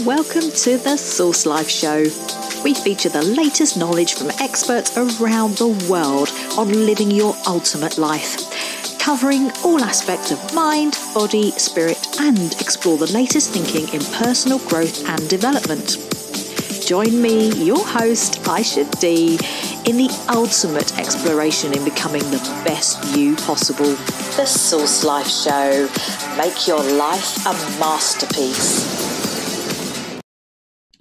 Welcome to the SourceLife Show. We feature the latest knowledge from experts around the world on living your ultimate life, covering all aspects of mind, body, spirit, and explore the latest thinking in personal growth and development. Join me, your host, Ayse D, in the ultimate exploration in becoming the best you possible. The SourceLife Show. Make your life a masterpiece.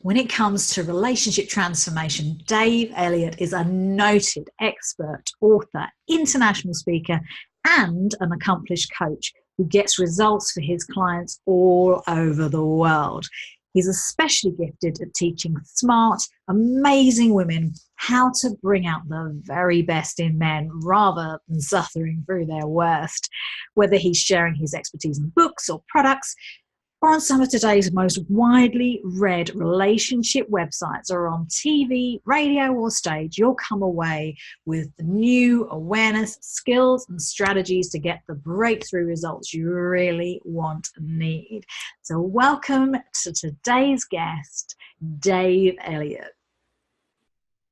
When it comes to relationship transformation, Dave Elliott is a noted expert, author, international speaker, and an accomplished coach who gets results for his clients all over the world. He's especially gifted at teaching smart, amazing women how to bring out the very best in men rather than suffering through their worst. Whether he's sharing his expertise in books or products, or on some of today's most widely read relationship websites, or on TV, radio, or stage, you'll come away with new awareness, skills, and strategies to get the breakthrough results you really want and need. So welcome to today's guest, Dave Elliott.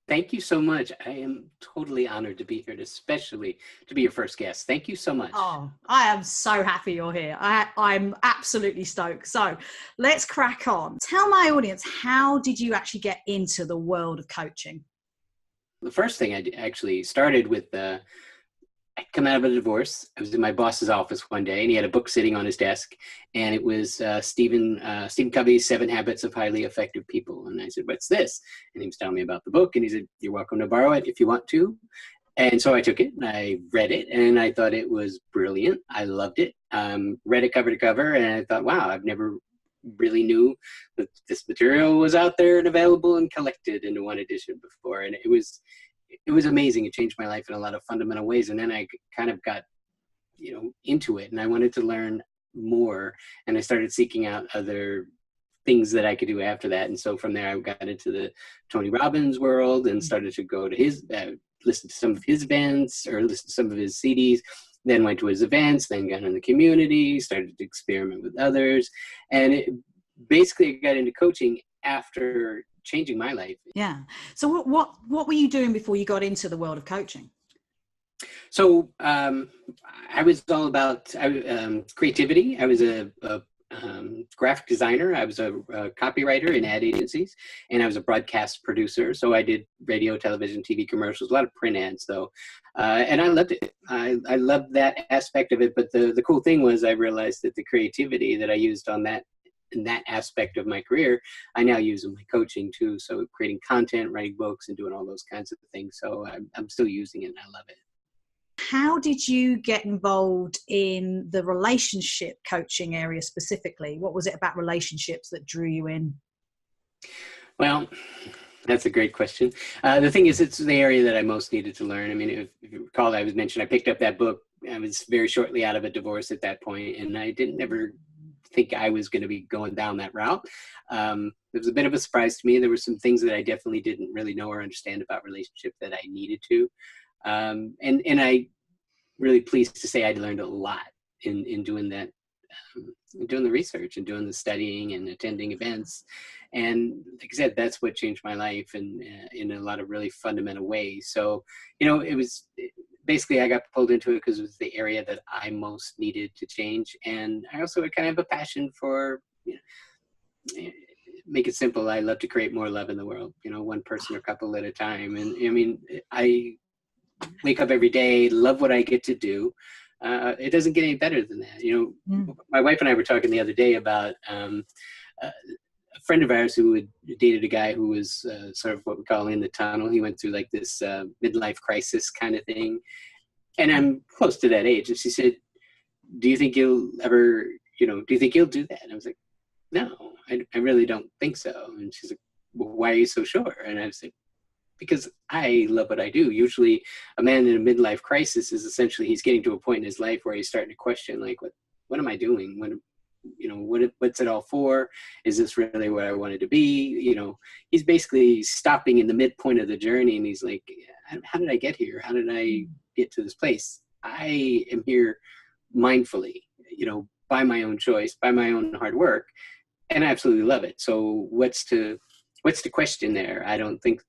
Thank you so much. I am totally honored to be here, especially to be your first guest. Thank you so much. Oh, I am so happy you're here. I'm absolutely stoked. So let's crack on. Tell my audience, how did you actually get into the world of coaching? The first thing I actually started with, I'd come out of a divorce. I was in my boss's office one day, and he had a book sitting on his desk, and it was Stephen Covey's 7 Habits of Highly Effective People. And I said, "What's this?" And he was telling me about the book, and he said, "You're welcome to borrow it if you want to." And so I took it, and I read it, and I thought it was brilliant. I loved it. Read it cover to cover, and I thought, wow, I've never really knew that this material was out there and available and collected into one edition before. And it was amazing. It changed my life in a lot of fundamental ways. And then I kind of got, into it, and I wanted to learn more. And I started seeking out other things that I could do after that. And so from there, I got into the Tony Robbins world and started to go to his, listen to some of his events or listen to some of his CDs. Then went to his events, then got in the community, started to experiment with others. And it basically got into coaching after changing my life. Yeah. So what were you doing before you got into the world of coaching? So I was all about creativity. I was a graphic designer. I was a copywriter in ad agencies, and I was a broadcast producer. So I did radio, television, TV commercials, a lot of print ads though. And I loved it. I loved that aspect of it. But the cool thing was I realized that the creativity that I used in that aspect of my career, I now use in my coaching too. So creating content, writing books, and doing all those kinds of things. So I'm still using it, and I love it. How did you get involved in the relationship coaching area specifically? What was it about relationships that drew you in? Well, that's a great question. The thing is, it's the area that I most needed to learn. I mean, if you recall, I picked up that book. I was very shortly out of a divorce at that point, and I didn't ever think I was going to be going down that route. It was a bit of a surprise to me. There were some things that I definitely didn't really know or understand about relationship that I needed to. And I really pleased to say I learned a lot in doing that, doing the research and doing the studying and attending events. And like I said, that's what changed my life in a lot of really fundamental ways. So, it was basically I got pulled into it because it was the area that I most needed to change. And I also kind of have a passion for, make it simple. I love to create more love in the world, one person or couple at a time. And I mean, I wake up every day, love what I get to do. It doesn't get any better than that. My wife and I were talking the other day about a friend of ours who had dated a guy who was sort of what we call in the tunnel. He went through like this midlife crisis kind of thing. And I'm close to that age. And she said, "Do you think you'll ever, do you think you'll do that?" And I was like, "No, I really don't think so." And she's like, "Well, why are you so sure?" And I was like, "Because I love what I do." Usually a man in a midlife crisis is essentially, he's getting to a point in his life where he's starting to question, like, what am I doing? What's it all for? Is this really what I wanted to be? He's basically stopping in the midpoint of the journey, and he's like, how did I get here? How did I get to this place? I am here mindfully, by my own choice, by my own hard work. and I absolutely love it. So what's to question there? I don't think,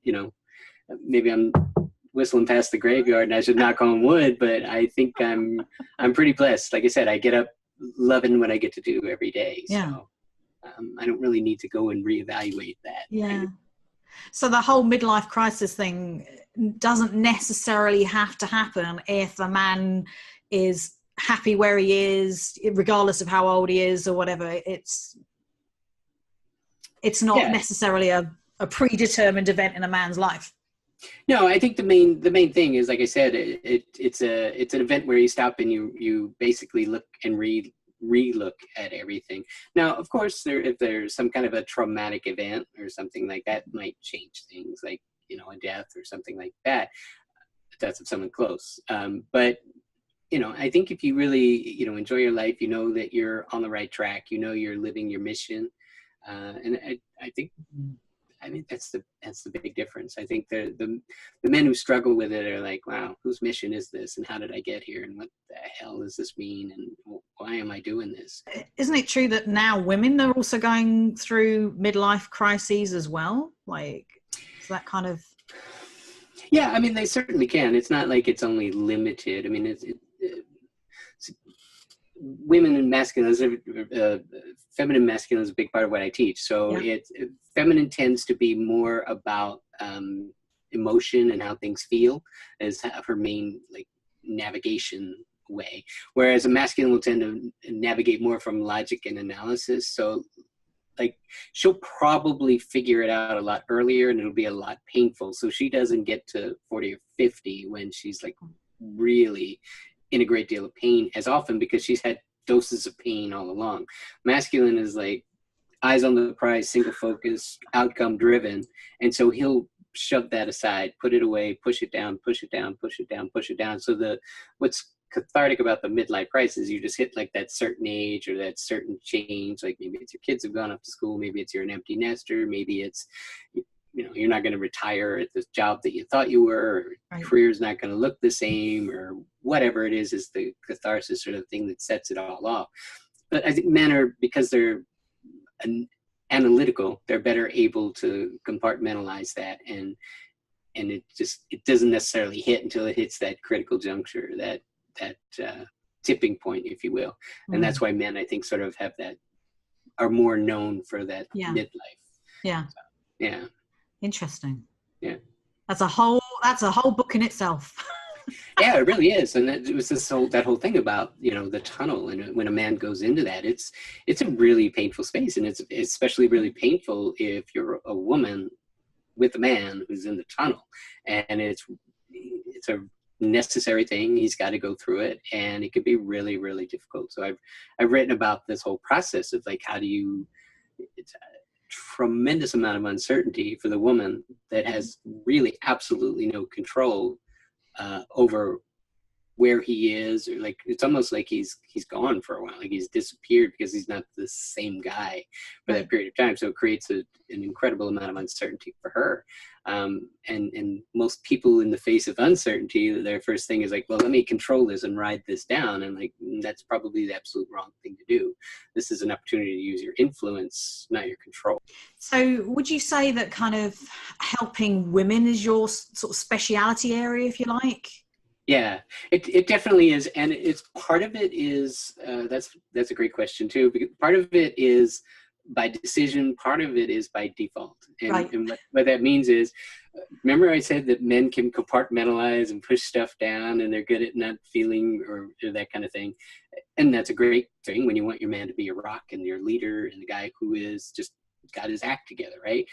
maybe I'm whistling past the graveyard and I should knock on wood, but I think I'm pretty blessed. Like I said, I get up loving what I get to do every day. Yeah. So I don't really need to go and reevaluate that. Yeah. So the whole midlife crisis thing doesn't necessarily have to happen if a man is happy where he is, regardless of how old he is or whatever. It's not necessarily a predetermined event in a man's life. No, I think the main thing is, like I said, it's an event where you stop and you basically look and re-look at everything. Now, of course, if there's some kind of a traumatic event or something like that, might change things, like a death or something like that. Death of someone close. But I think if you really enjoy your life, that you're on the right track, you're living your mission, and I think. I mean, that's the big difference. I think the men who struggle with it are like, wow, whose mission is this? And how did I get here? And what the hell does this mean? And why am I doing this? Isn't it true that now women are also going through midlife crises as well? Like, is that kind of... Yeah, I mean, they certainly can. It's not like it's only limited. I mean, it's women and masculine, feminine masculine is a big part of what I teach. So feminine tends to be more about emotion and how things feel as her main navigation way, whereas a masculine will tend to navigate more from logic and analysis. So she'll probably figure it out a lot earlier and it'll be a lot painful. So she doesn't get to 40 or 50 when she's really in a great deal of pain as often, because she's had doses of pain all along. Masculine is eyes on the prize, single focus, outcome driven. And so he'll shove that aside, put it away, push it down, push it down, push it down, push it down. So what's cathartic about the midlife crisis, you just hit that certain age or that certain change. Maybe it's your kids have gone off to school, maybe it's you're an empty nester, maybe it's you're not going to retire at the job that you thought you were, or career's not going to look the same, or whatever it is the catharsis sort of thing that sets it all off. But I think men are, because they're analytical, they're better able to compartmentalize that, and it doesn't necessarily hit until it hits that critical juncture, that tipping point, if you will. And that's why men, I think, sort of are more known for that midlife. Yeah. So, yeah. Interesting. Yeah. That's a whole book in itself. Yeah, it really is. And it was that whole thing about, the tunnel. And when a man goes into that, it's a really painful space. And it's especially really painful if you're a woman with a man who's in the tunnel. And it's a necessary thing. He's got to go through it. And it can be really, really difficult. So I've written about this whole process of how do you, it's a tremendous amount of uncertainty for the woman that has really absolutely no control over where he is, or it's almost like he's gone for a while, he's disappeared because he's not the same guy for that period of time. So it creates an incredible amount of uncertainty for her. And most people, in the face of uncertainty, their first thing is well, let me control this and ride this down. And that's probably the absolute wrong thing to do. This is an opportunity to use your influence, not your control. So would you say that kind of helping women is your sort of speciality area, if you like? Yeah, it definitely is. And it's part of it is, that's a great question too, because part of it is by decision, part of it is by default. And what that means is, remember I said that men can compartmentalize and push stuff down, and they're good at not feeling or that kind of thing. And that's a great thing when you want your man to be a rock and your leader and the guy who is just got his act together, right?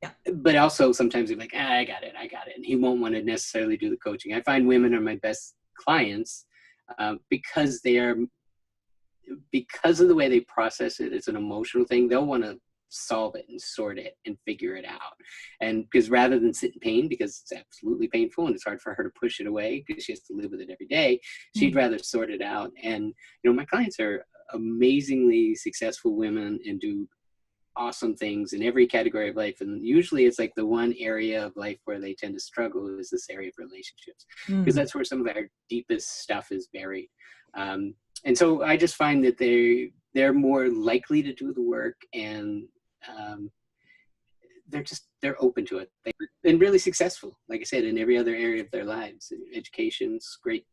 Yeah. But also sometimes they're like, I got it. And he won't want to necessarily do the coaching. I find women are my best clients because of the way they process it. It's an emotional thing. They'll want to solve it and sort it and figure it out. And because rather than sit in pain, because it's absolutely painful and it's hard for her to push it away because she has to live with it every day, she'd rather sort it out. And, my clients are amazingly successful women and do awesome things in every category of life. And usually it's the one area of life where they tend to struggle is this area of relationships, because that's where some of our deepest stuff is buried. And so I just find that they're more likely to do the work, and they're open to it. They've been really successful, like I said, in every other area of their lives. Education's great,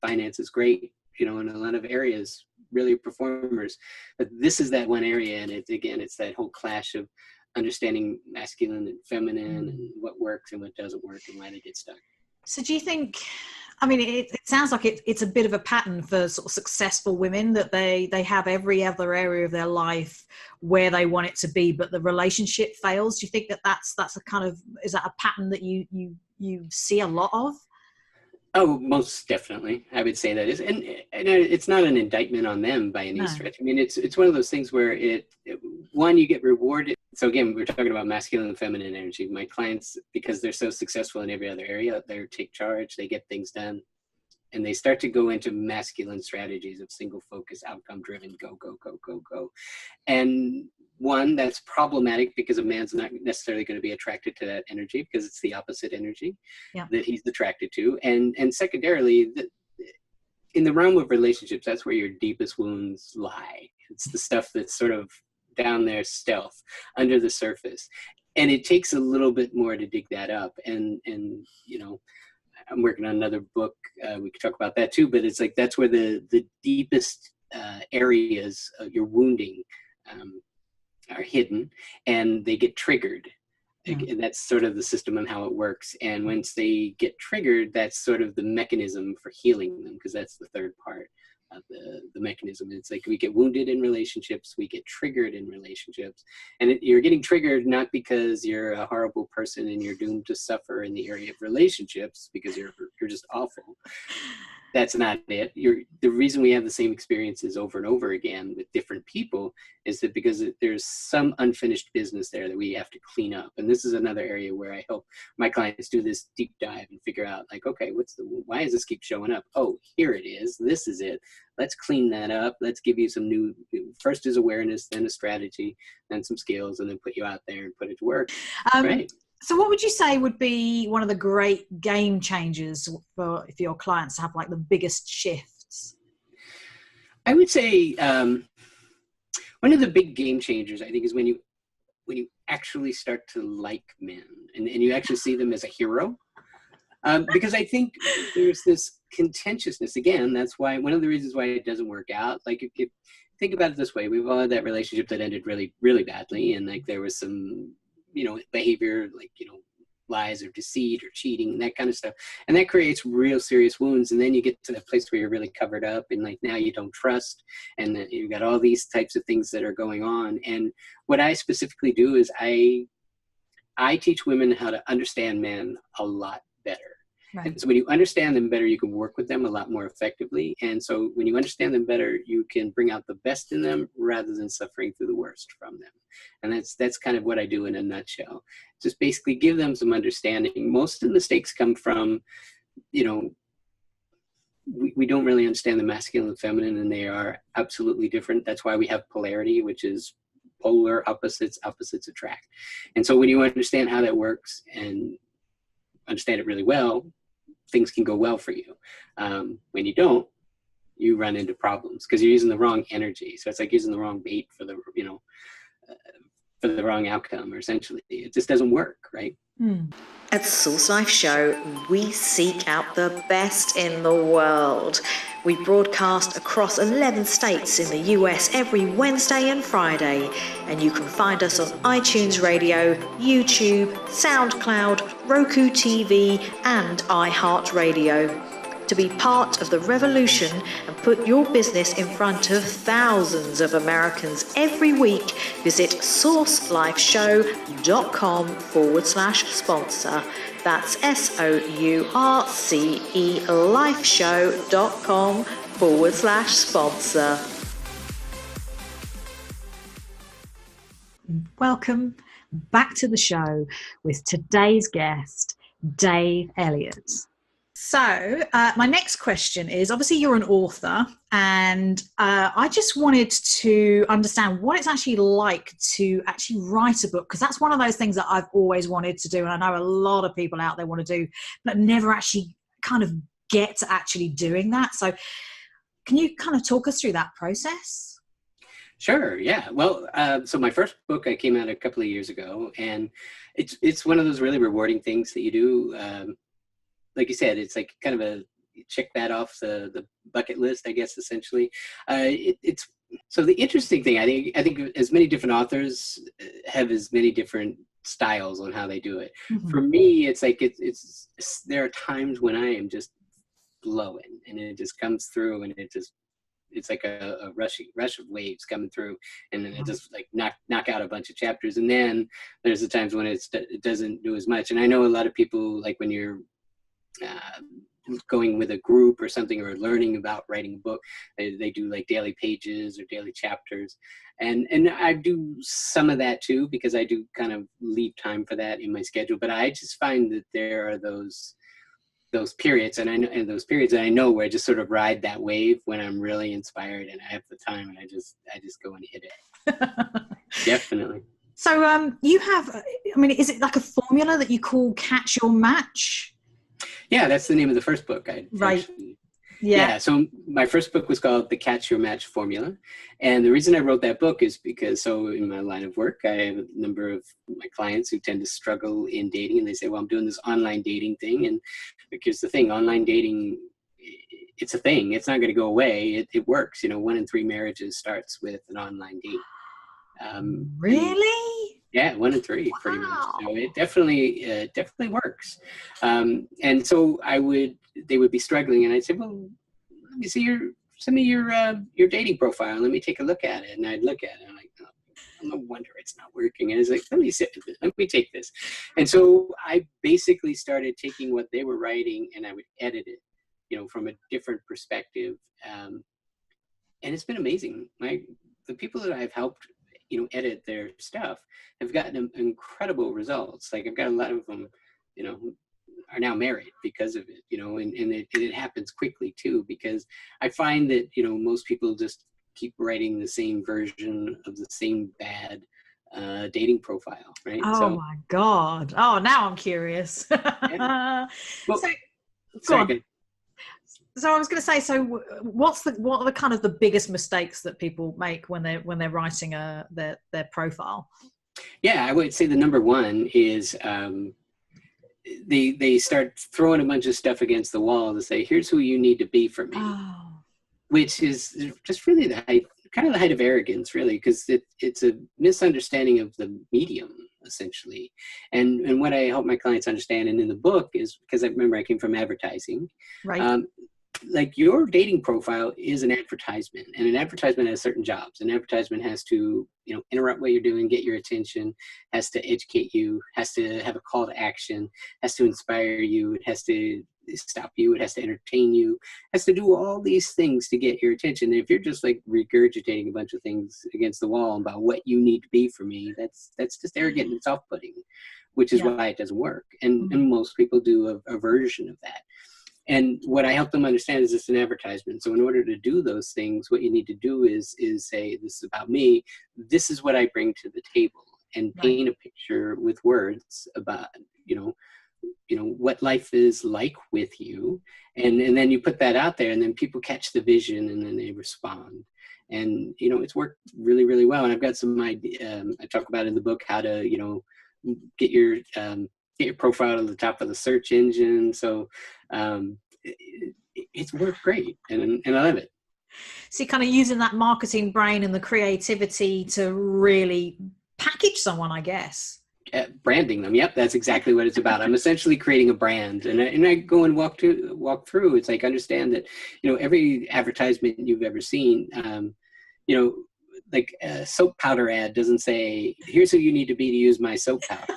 finance is great, in a lot of areas, really performers. But this is that one area, and it's that whole clash of understanding masculine and feminine, and what works and what doesn't work, and why they get stuck. So do you think, it sounds like it's a bit of a pattern for sort of successful women, that they have every other area of their life where they want it to be, but the relationship fails? Do you think that's a kind of, is that a pattern that you see a lot of? Oh, most definitely. I would say that is, and it's not an indictment on them by any stretch. It's one of those things where one, you get rewarded. So again, we're talking about masculine and feminine energy. My clients, because they're so successful in every other area, they take charge, they get things done, and they start to go into masculine strategies of single focus, outcome driven, go, go, go, go, go. And one, that's problematic because a man's not necessarily going to be attracted to that energy, because it's the opposite energy that he's attracted to. And secondarily, in the realm of relationships, that's where your deepest wounds lie. It's the stuff that's sort of down there, stealth, under the surface. And it takes a little bit more to dig that up. And I'm working on another book. We could talk about that too, but it's like, that's where the deepest areas of your wounding are hidden, and they get triggered. And that's sort of the system and how it works. And once they get triggered, that's sort of the mechanism for healing them, because that's the third part of the mechanism. It's like, we get wounded in relationships, we get triggered in relationships, and you're getting triggered not because you're a horrible person and you're doomed to suffer in the area of relationships because you're just awful. That's not it. The reason we have the same experiences over and over again with different people is that because there's some unfinished business there that we have to clean up. And this is another area where I help my clients do this deep dive and figure out, like, okay, why does this keep showing up? Oh, here it is. This is it. Let's clean that up. Let's give you some new, first is awareness, then a strategy, then some skills, and then put you out there and put it to work. Right. So what would you say would be one of the great game changers for your clients to have, like, the biggest shifts? I would say one of the big game changers, I think, is when you actually start to like men, and you actually see them as a hero. Because I think there's this contentiousness. Again, that's why, one of the reasons why it doesn't work out. Like, if think about it this way, we've all had that relationship that ended really, really badly, and like there was some behavior, like, lies or deceit or cheating and that kind of stuff. And that creates real serious wounds. And then you get to that place where you're really covered up, and like, now you don't trust, and then you've got all these types of things that are going on. And what I specifically do is I teach women how to understand men a lot better. Right. And so when you understand them better, you can work with them a lot more effectively. And so when you understand them better, you can bring out the best in them rather than suffering through the worst from them. And that's kind of what I do in a nutshell. Just basically give them some understanding. Most of the mistakes come from, we don't really understand the masculine and feminine, and they are absolutely different. That's why we have polarity, which is polar opposites attract. And so when you understand how that works and understand it really well, things can go well for you. When you don't, you run into problems because you're using the wrong energy. So it's like using the wrong bait for the wrong outcome, or essentially it just doesn't work, right? At SourceLife Show, we seek out the best in the world. We broadcast across 11 states in the US every Wednesday and Friday, and you can find us on iTunes Radio, YouTube, SoundCloud, Roku TV, and iHeartRadio. To be part of the revolution and put your business in front of thousands of Americans every week, visit sourcelifeshow.com/sponsor. That's SOURCE lifeshow.com/sponsor. Welcome back to the show with today's guest, Dave Elliott. So my next question is, obviously you're an author, and I just wanted to understand what it's actually like to actually write a book, because that's one of those things that I've always wanted to do, and I know a lot of people out there want to do, but never actually kind of get to actually doing that. So can you kind of talk us through that process? Sure. Yeah. Well, so my first book I came out a couple of years ago, and it's one of those really rewarding things that you do. Like you said, it's like kind of a check that off the bucket list, I guess, essentially. It's so the interesting thing. I think as many different authors have as many different styles on how they do it. Mm-hmm. For me, it's like it's there are times when I am just blowing, and it just comes through, and it's like a rush of waves coming through, and then it just like knock out a bunch of chapters. And then there's the times when it doesn't do as much. And I know a lot of people, like when you're going with a group or something, or learning about writing a book, they do like daily pages or daily chapters. And I do some of that too, because I do kind of leave time for that in my schedule. But I just find that there are those periods, and those periods that I know where I just sort of ride that wave when I'm really inspired and I have the time, and I just go and hit it. Definitely. So you have, I mean, is it like a formula that you call Catch Your Match? Yeah, that's the name of the first book. Right. Yeah. So my first book was called The Catch Your Match Formula. And the reason I wrote that book is because, so in my line of work, I have a number of my clients who tend to struggle in dating, and they say, well, I'm doing this online dating thing. And here's the thing, online dating, it's a thing. It's not going to go away. It works. 1 in 3 marriages starts with an online date. Really? Yeah, 1 in 3, wow. Pretty much. So it definitely works. And so they would be struggling, and I'd say, well, let me see send me your dating profile. Let me take a look at it. And I'd look at it, and I'm like, oh, no wonder it's not working. And it's like, let me sit with it. Let me take this. And so I basically started taking what they were writing, and I would edit it, from a different perspective. And it's been amazing. The people that I've helped, edit their stuff have gotten incredible results. Like I've got a lot of them, are now married because of it, and it happens quickly too, because I find that, most people just keep writing the same version of the same bad dating profile, right? Oh my God. Oh, now I'm curious. Yeah. Well, So I was going to say, so what are the kind of the biggest mistakes that people make when they're writing their profile? Yeah, I would say the number one is they start throwing a bunch of stuff against the wall to say, here's who you need to be for me, which is just really the height of arrogance, really, because it's a misunderstanding of the medium, essentially. And what I help my clients understand, and in the book, is because I remember I came from advertising. Right. Like your dating profile is an advertisement, and an advertisement has certain jobs. An advertisement has to, interrupt what you're doing, get your attention, has to educate you, has to have a call to action, has to inspire you, it has to stop you, it has to entertain you, has to do all these things to get your attention. And if you're just like regurgitating a bunch of things against the wall about what you need to be for me, that's just arrogant and self-putting, which is why it doesn't work. And most people do a version of that. And what I help them understand is it's an advertisement. So in order to do those things, what you need to do is say, this is about me. This is what I bring to the table, and paint a picture with words about, what life is like with you. And then you put that out there, and then people catch the vision, and then they respond. And, it's worked really, really well. And I've got some idea, I talk about in the book how to, get your profile to the top of the search engine. So it's worked great, and I love it. So you're kind of using that marketing brain and the creativity to really package someone, I guess. Branding them. Yep, that's exactly what it's about. I'm essentially creating a brand, and I go and walk through. It's like, understand that, every advertisement you've ever seen, like a soap powder ad doesn't say, here's who you need to be to use my soap powder.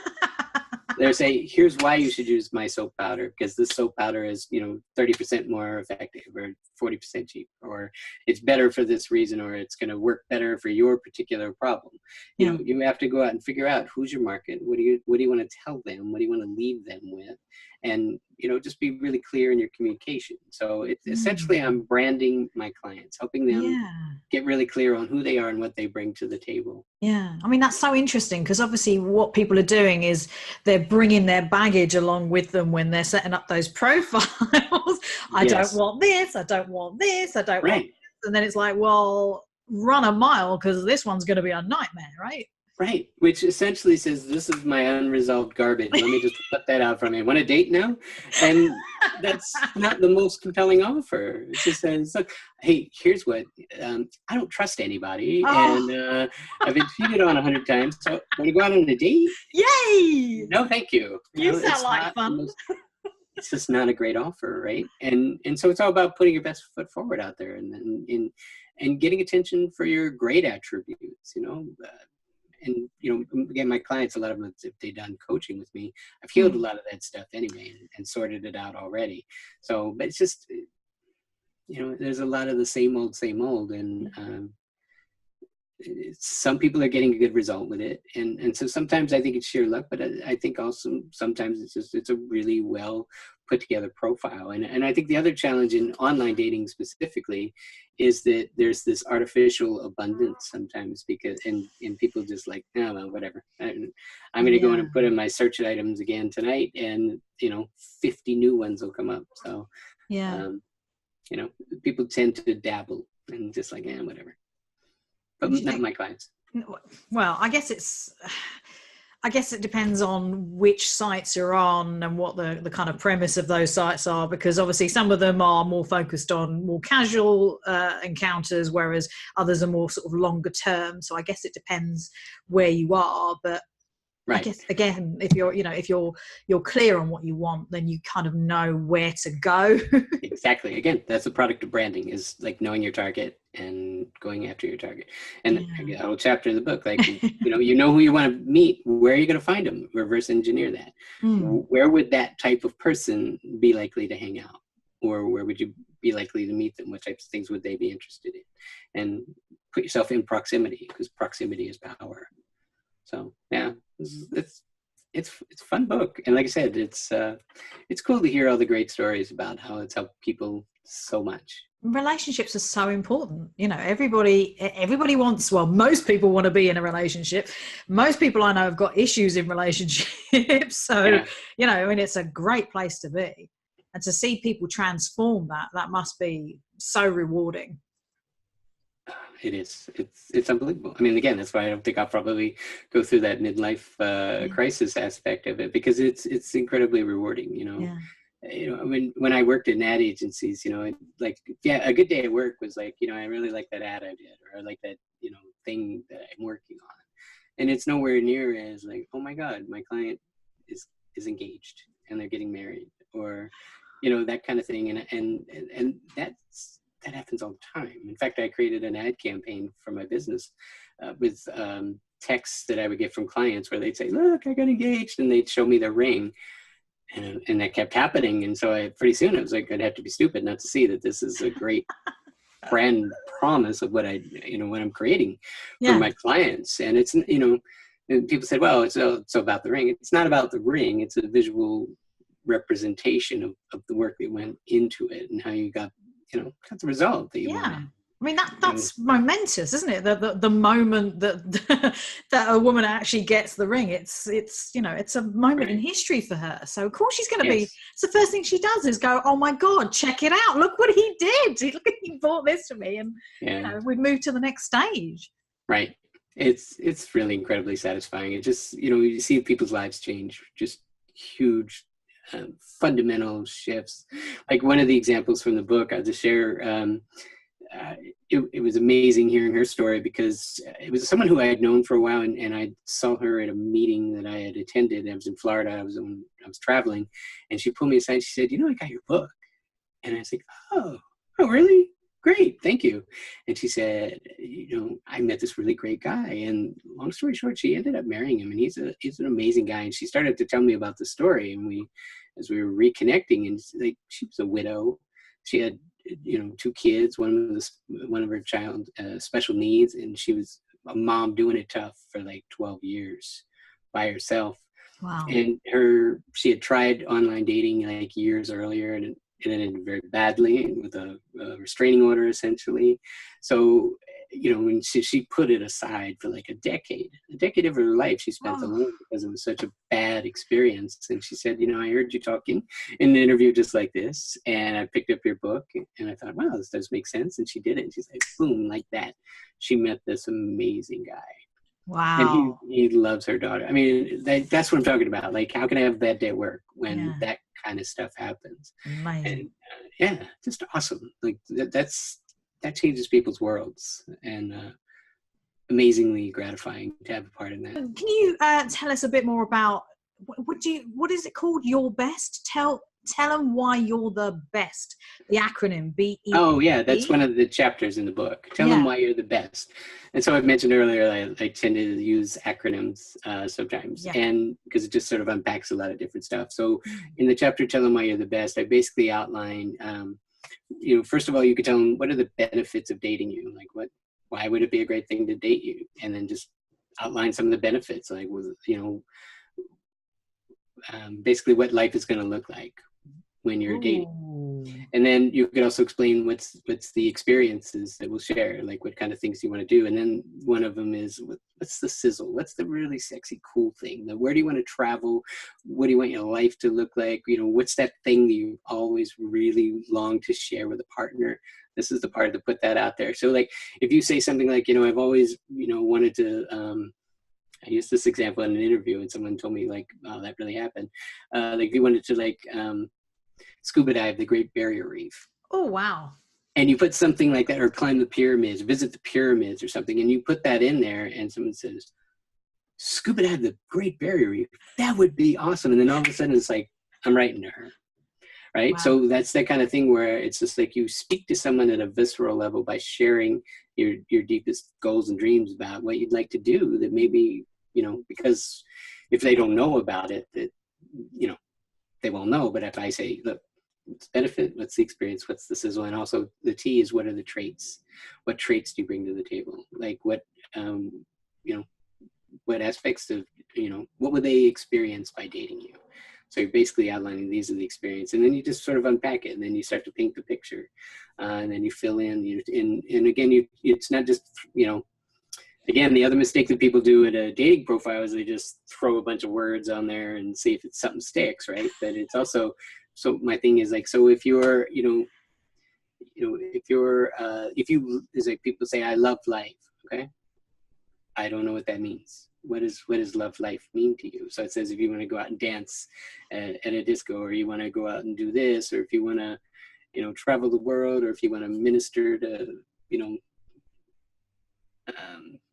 They say, here's why you should use my soap powder, because this soap powder is, 30% more effective, or 40% cheap, or it's better for this reason, or it's going to work better for your particular problem. You have to go out and figure out who's your market. What do you want to tell them? What do you want to leave them with? And, just be really clear in your communication. So it's essentially, I'm branding my clients, helping them get really clear on who they are and what they bring to the table. Yeah. I mean, that's so interesting, because obviously what people are doing is they're bringing their baggage along with them when they're setting up those profiles. I don't want this. I don't want this. I don't want this. And then it's like, well, run a mile because this one's going to be a nightmare, right? Right, which essentially says, this is my unresolved garbage. Let me just put that out from you. Want a date now? And that's not the most compelling offer. It just says, look, hey, here's what, I don't trust anybody, and I've been cheated on 100 times, so want to go out on a date? Yay! No, thank you. You sound like fun. It's just not a great offer, right? And so it's all about putting your best foot forward out there, and getting attention for your great attributes, and again, my clients, a lot of them, if they've done coaching with me, I've healed a lot of that stuff anyway, and sorted it out already. So, but it's just, there's a lot of the same old, and some people are getting a good result with it, and so sometimes I think it's sheer luck, but I think also sometimes it's a really well put together profile. And I think the other challenge in online dating specifically is that there's this artificial abundance sometimes, because and people just like, oh, well, whatever, I'm going to go in and put in my search items again tonight, and 50 new ones will come up. So people tend to dabble and just like, whatever. But not my clients. Well, I guess it depends on which sites you're on and what the kind of premise of those sites are, because obviously some of them are more focused on more casual encounters, whereas others are more sort of longer term. So I guess it depends where you are, but right. I guess again, if you're clear on what you want, then you kind of know where to go. Exactly. Again, that's the product of branding, is like knowing your target and going after your target. And a whole chapter in the book, like you know who you want to meet. Where are you going to find them? Reverse engineer that. Where would that type of person be likely to hang out, or where would you be likely to meet them? What types of things would they be interested in? And put yourself in proximity, because proximity is power. So it's a fun book, and like I said, it's cool to hear all the great stories about how it's helped people so much. Relationships are so important. Everybody wants, well, most people want to be in a relationship. Most people I know have got issues in relationships. So, it's a great place to be. And to see people transform that must be so rewarding. It is. It's unbelievable. I mean, again, that's why I don't think I'll probably go through that midlife crisis aspect of it, because it's incredibly rewarding. When I worked in ad agencies, a good day at work was like, I really like that ad I did, or I like that, thing that I'm working on. And it's nowhere near as like, oh my God, my client is engaged and they're getting married, or, that kind of thing. And that happens all the time. In fact, I created an ad campaign for my business with texts that I would get from clients where they'd say, look, I got engaged, and they'd show me their ring. And that kept happening. And so pretty soon I was like, I'd have to be stupid not to see that this is a great brand promise of what I'm creating for my clients. And it's, and people said, well, it's about the ring. It's not about the ring. It's a visual representation of the work that went into it, and how you got the result that you wanted. I mean, that's momentous, isn't it? The moment that that a woman actually gets the ring, it's a moment in history for her. So of course she's going to be. It's the first thing she does is go, oh my God, check it out! Look what he did! Look, he bought this for me, and we've moved to the next stage. Right. It's really incredibly satisfying. It just you see people's lives change, just huge. Fundamental shifts. Like one of the examples from the book, I'll just share. It was amazing hearing her story, because it was someone who I had known for a while, and I saw her at a meeting that I had attended. I was in Florida. I was traveling, and she pulled me aside. She said, I got your book. And I was like, oh, really? Great, thank you. And she said, I met this really great guy, and long story short, she ended up marrying him, and he's an amazing guy. And she started to tell me about the story, and as we were reconnecting, and like, she was a widow. She had 2 kids, one of her child special needs, and she was a mom doing it tough for like 12 years by herself. Wow. And she had tried online dating like years earlier, and it ended very badly with a restraining order, essentially. So when she put it aside for like a decade of her life she spent alone because it was such a bad experience. And she said, I heard you talking in an interview just like this, and I picked up your book, and I thought, wow, this does make sense. And she did it. And she's like, boom, like that. She met this amazing guy. Wow. And he loves her daughter. I mean, that's what I'm talking about. Like, how can I have a bad day at work when that kind of stuff happens? Amazing. And just awesome. Like that changes people's worlds, and amazingly gratifying to have a part in that. Can you tell us a bit more about what is it called? Your Best? Tell them why you're the best. The acronym BEST. Oh yeah, that's one of the chapters in the book. Tell them why you're the best. And so I mentioned earlier, I tend to use acronyms sometimes, and because it just sort of unpacks a lot of different stuff. So in the chapter, Tell them why you're the best, I basically outline, first of all, you could tell them what are the benefits of dating you, like why would it be a great thing to date you, and then just outline some of the benefits, like basically what life is going to look like when you're dating. And then you could also explain what's the experiences that we'll share, like what kind of things you want to do. And then one of them is what's the sizzle? What's the really sexy, cool thing? Where do you want to travel? What do you want your life to look like? What's that thing that you always really long to share with a partner? This is the part to put that out there. So like, if you say something like, I've always, wanted to, I used this example in an interview, and someone told me like, oh, that really happened. Like if you wanted to scuba dive the Great Barrier Reef. Oh, wow. And you put something like that, or climb the pyramids, visit the pyramids or something, and you put that in there, and someone says, scuba dive the Great Barrier Reef, that would be awesome. And then all of a sudden it's like, I'm writing to her. Right. Wow. So that's that kind of thing where it's just like you speak to someone at a visceral level by sharing your deepest goals and dreams about what you'd like to do, that maybe, because if they don't know about it, that, they won't know. But if I say, look, what's the benefit? What's the experience? What's the sizzle? And also the T is, what are the traits? What traits do you bring to the table? Like what aspects of, what would they experience by dating you? So you're basically outlining these are the experience, and then you just sort of unpack it, and then you start to paint the picture, and then you fill in. And again, it's not just, again, the other mistake that people do at a dating profile is they just throw a bunch of words on there and see if it's something sticks, right? But it's also, so my thing is like, so if you're, it's like people say, I love life, okay? I don't know what that means. What does love life mean to you? So it says if you want to go out and dance at a disco, or you want to go out and do this, or if you want to, travel the world, or if you want to minister to,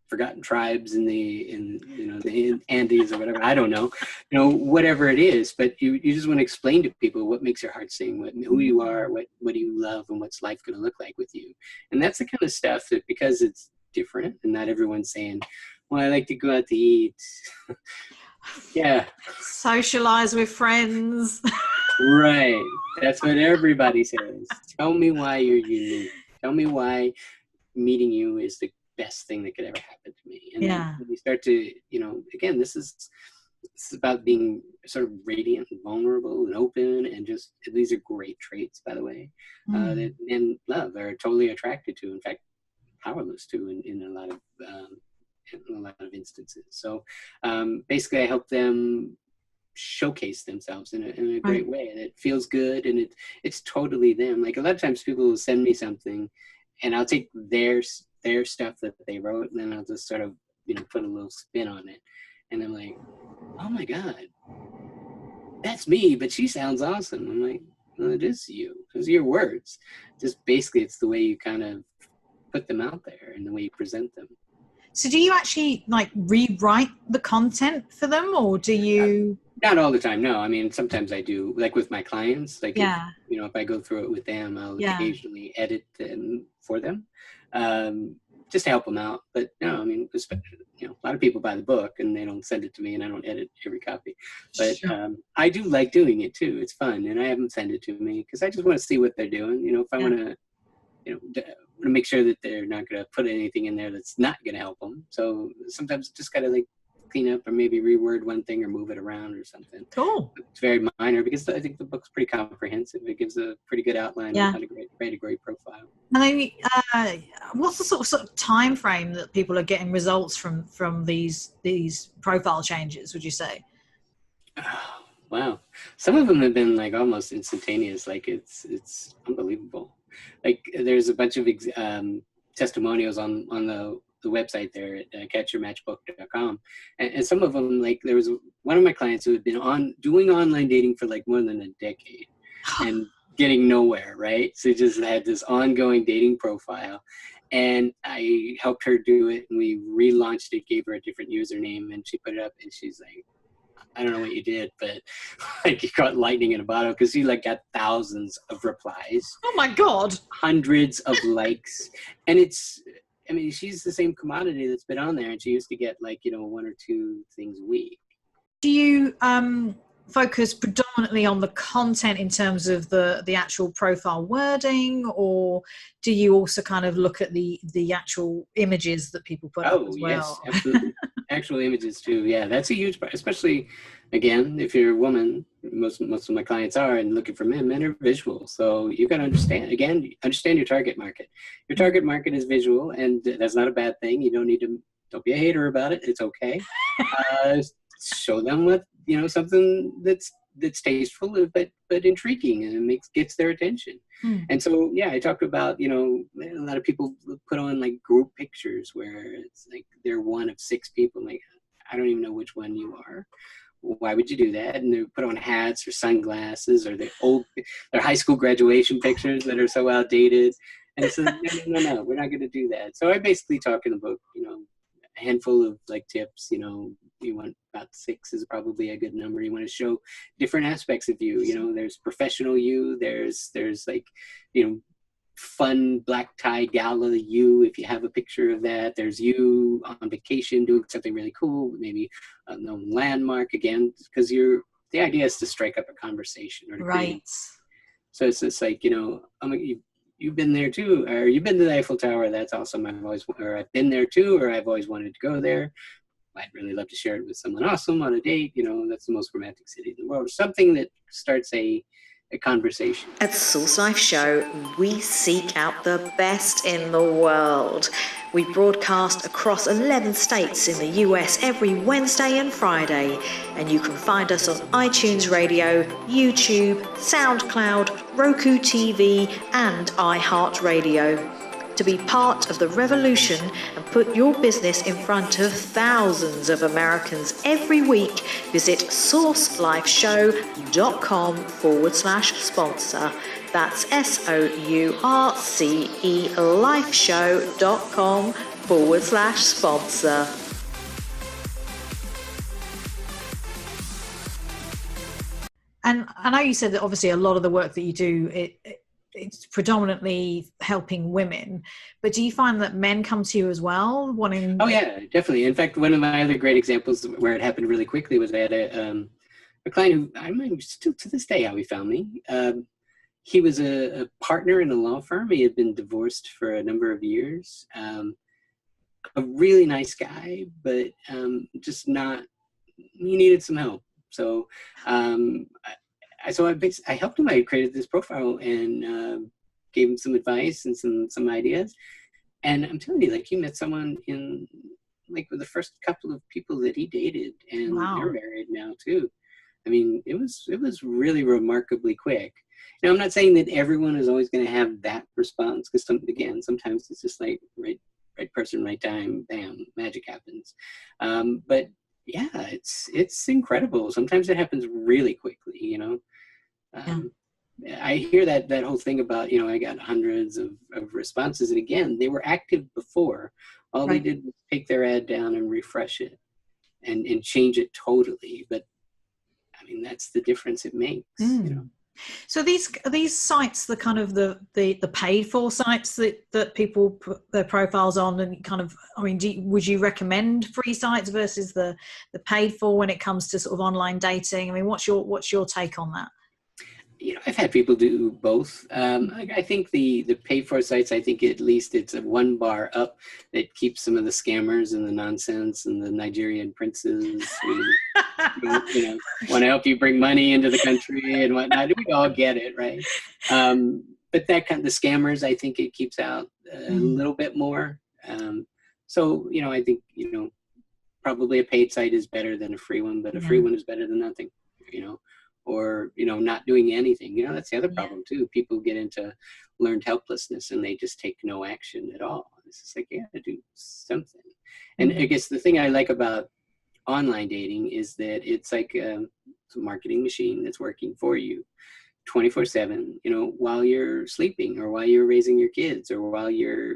forgotten tribes in the Andes or whatever. I don't know, whatever it is. But you just want to explain to people what makes your heart sing, who you are, what do you love, and what's life going to look like with you. And that's the kind of stuff that, because it's different and not everyone's saying, well, I like to go out to eat. Yeah. Socialize with friends. Right. That's what everybody says. Tell me why you're unique. Tell me why meeting you is the best thing that could ever happen to me. And then when you start to, again, this is about being sort of radiant and vulnerable and open, and just, these are great traits, by the way, that men love, are totally attracted to. In fact, powerless to in a lot of instances. So basically I help them showcase themselves in a great way, and it feels good, and it's totally them. Like a lot of times people will send me something, and I'll take their stuff that they wrote, and then I'll just sort of put a little spin on it, and I'm like, oh my God, that's me, but she sounds awesome. I'm like, well, it is you. Those are your words. Just basically it's the way you kind of put them out there and the way you present them. So do you actually rewrite the content for them, or do you? Not all the time, no. I mean, sometimes I do, like with my clients, if I go through it with them, I'll occasionally edit them for them, just to help them out. But no, I mean, a lot of people buy the book and they don't send it to me, and I don't edit every copy. But I do like doing it too. It's fun, and I have them send it to me because I just want to see what they're doing. If I want to, to make sure that they're not going to put anything in there that's not going to help them. So sometimes just got to clean up or maybe reword one thing or move it around or something. Cool. It's very minor because I think the book's pretty comprehensive. It gives a pretty good outline on how to create a great profile. And then, what's the sort of time frame that people are getting results from these profile changes, would you say? Oh, wow. Some of them have been like almost instantaneous. Like it's unbelievable. Like there's a bunch of testimonials on the website there at catchyourmatchbook.com. And some of them, like there was one of my clients who had been doing online dating for like more than a decade and getting nowhere, right? So just had this ongoing dating profile. And I helped her do it, and we relaunched it, gave her a different username, and she put it up, and she's like, I don't know what you did, but like you caught lightning in a bottle, because she like got thousands of replies. Oh my God. Hundreds of likes. And she's the same commodity that's been on there, and she used to get like, 1 or 2 things a week. Do you focus predominantly on the content in terms of the actual profile wording, or do you also kind of look at the actual images that people put up as well? Yes, absolutely. Actual images too. Yeah, that's a huge part, especially again, if you're a woman, most of my clients are, and looking for men are visual. So you got to understand your target market. Your target market is visual, and that's not a bad thing. You don't be a hater about it. It's okay. Show them what, something that's tasteful but intriguing, and gets their attention. And so I talked about, a lot of people put on like group pictures where it's like they're one of 6 people. Like, I don't even know which one you are. Why would you do that? And they put on hats or sunglasses, or their high school graduation pictures that are so outdated. And so no, we're not going to do that. So I basically talk in the book, a handful of like tips. You want about 6 is probably a good number. You want to show different aspects of you. There's professional you, there's like, fun black tie gala you, if you have a picture of that. There's you on vacation doing something really cool, maybe a known landmark, again, because the idea is to strike up a conversation or to create. So it's just like, you've been there too, or you've been to the Eiffel Tower. That's awesome. I've been there too, or I've always wanted to go there. I'd really love to share it with someone awesome on a date. That's the most romantic city in the world. Something that starts a conversation. At SourceLife Show, we seek out the best in the world. We broadcast across 11 states in the US every Wednesday and Friday, and you can find us on iTunes Radio, YouTube, SoundCloud, Roku TV, and iHeartRadio. To be part of the revolution and put your business in front of thousands of Americans every week, visit sourcelifeshow.com/sponsor. That's SOURCE lifeshow.com/sponsor. And I know you said that obviously a lot of the work that you do, it's predominantly helping women, but do you find that men come to you as well wanting? Oh yeah, definitely. In fact, one of my other great examples where it happened really quickly was I had a client who, I remember still to this day how he found me. He was a partner in a law firm. He had been divorced for a number of years. A really nice guy, but he needed some help. So I helped him. I created this profile and gave him some advice and some ideas. And I'm telling you, like, he met someone in like the first couple of people that he dated, and they're married now too. I mean, it was really remarkably quick. Now, I'm not saying that everyone is always going to have that response, because sometimes it's just like right person, right time, bam, magic happens. But yeah, it's incredible. Sometimes it happens really quickly, I hear that whole thing about, I got hundreds of responses. And again, they were active before. All they did was take their ad down and refresh it and change it totally. But I mean, that's the difference it makes, So these sites, the kind of the paid for sites that people put their profiles on, and kind of, I mean, would you recommend free sites versus the paid for when it comes to sort of online dating? I mean, what's your take on that? I've had people do both. I think the paid for sites, I think at least it's a one bar up that keeps some of the scammers and the nonsense and the Nigerian princes who want to help you bring money into the country and whatnot. We all get it, right? But that kind of the scammers, I think it keeps out a little bit more. So I think probably a paid site is better than a free one, but a free one is better than nothing. Or not doing anything. That's the other problem too. People get into learned helplessness and they just take no action at all. It's just like, you have to do something. And I guess the thing I like about online dating is that it's like it's a marketing machine that's working for you 24/7, while you're sleeping or while you're raising your kids or while you're,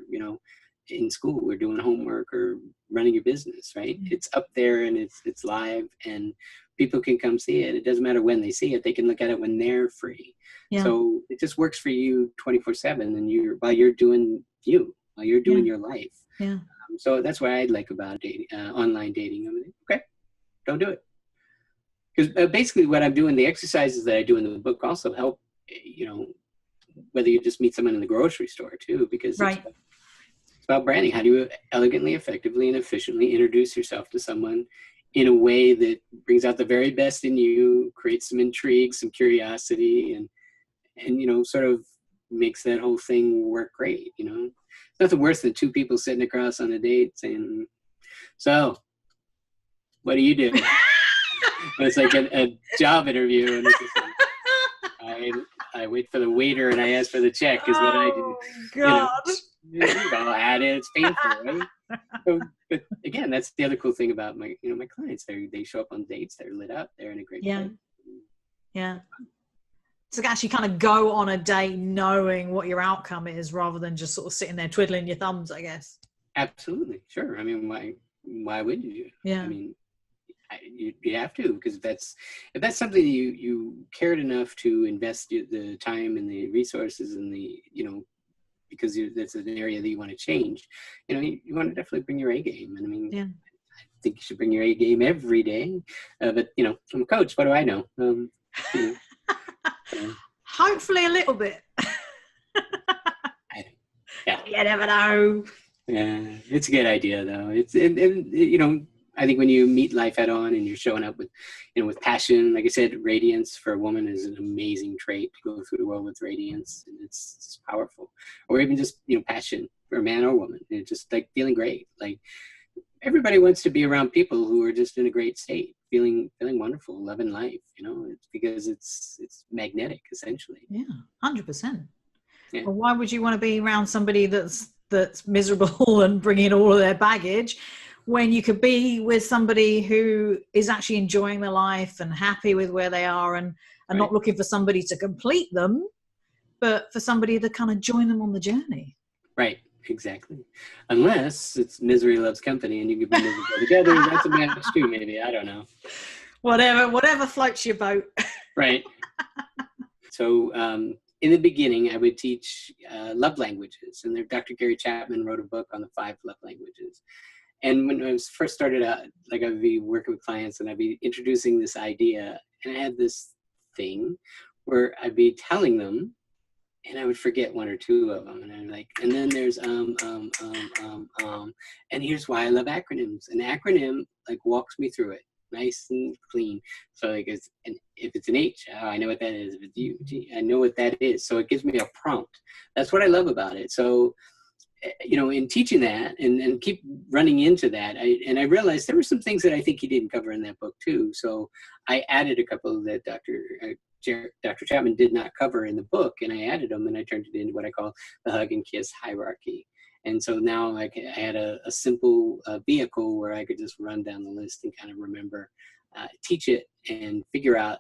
in school or doing homework or running your business, right? It's up there and it's live and people can come see it. It doesn't matter when they see it. They can look at it when they're free. Yeah. So it just works for you 24/7 and while you're doing your life. Yeah. So that's what I like about dating, online dating. I mean, okay, don't do it. Because basically what I'm doing, the exercises that I do in the book also help, whether you just meet someone in the grocery store too, because it's about branding. How do you elegantly, effectively, and efficiently introduce yourself to someone in a way that brings out the very best in you, creates some intrigue, some curiosity, and sort of makes that whole thing work great. Nothing worse than two people sitting across on a date saying, "So, what do you do?" It's like a job interview, and it's just like, I wait for the waiter and I ask for the check is what I do. God. We've all had it. It's painful, right? So, but again, that's the other cool thing about my clients. They show up on dates. They're lit up. They're in a great place. Yeah. So actually kind of go on a date knowing what your outcome is rather than just sort of sitting there twiddling your thumbs, I guess. Absolutely. Sure. I mean, why wouldn't you? Yeah. I mean, you have to, because if that's something you cared enough to invest the time and the resources and the, because that's an area that you want to change, you want to definitely bring your A game. And I mean, I think you should bring your A game every day. But, I'm a coach. What do I know? Hopefully a little bit. You never know. Yeah, it's a good idea though. It's I think when you meet life head on and you're showing up with, with passion, like I said, radiance for a woman is an amazing trait to go through the world with radiance, and it's powerful. Or even just, passion for a man or woman. It's just like feeling great. Like everybody wants to be around people who are just in a great state, feeling wonderful, loving life. It's because it's magnetic essentially. Yeah, 100%. Yeah. Well, why would you want to be around somebody that's miserable and bringing all of their baggage, when you could be with somebody who is actually enjoying their life and happy with where they are and not looking for somebody to complete them, but for somebody to kind of join them on the journey. Right, exactly. Unless it's misery loves company and you can be miserable together. That's a match too, maybe. I don't know. Whatever floats your boat. Right. So in the beginning, I would teach love languages. And Dr. Gary Chapman wrote a book on the 5 love languages. And when I first started out, like I'd be working with clients and I'd be introducing this idea, and I had this thing where I'd be telling them and I would forget 1 or 2 of them. And I'm like, and then there's, and here's why I love acronyms. An acronym like walks me through it nice and clean. So like if it's an H, I know what that is. If it's U, G, I know what that is. So it gives me a prompt. That's what I love about it. So, in teaching that and keep running into that, I realized there were some things that I think he didn't cover in that book too. So I added a couple that Dr. Chapman did not cover in the book, and I added them and I turned it into what I call the hug and kiss hierarchy. And so now I had a simple vehicle where I could just run down the list and kind of remember, teach it and figure out,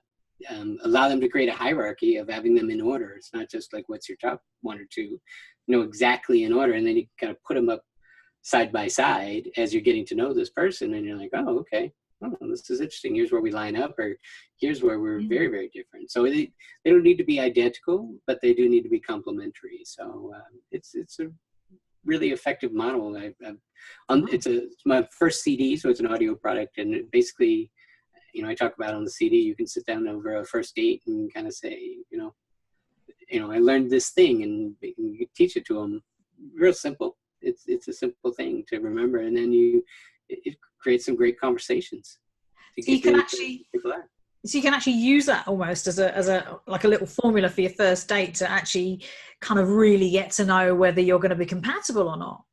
allow them to create a hierarchy of having them in order. It's not just like what's your top 1 or 2, exactly in order. And then you kind of put them up side by side as you're getting to know this person. And you're like, oh, okay. Oh, this is interesting. Here's where we line up, or here's where we're very, very different. So they don't need to be identical, but they do need to be complementary. So it's a really effective model. It's my first CD, so it's an audio product, and basically I talk about on the CD, you can sit down over a first date and kind of say, I learned this thing, and you teach it to them. Real simple. It's a simple thing to remember, and then it creates some great conversations. So you can actually use that almost as a like a little formula for your first date to actually kind of really get to know whether you're going to be compatible or not.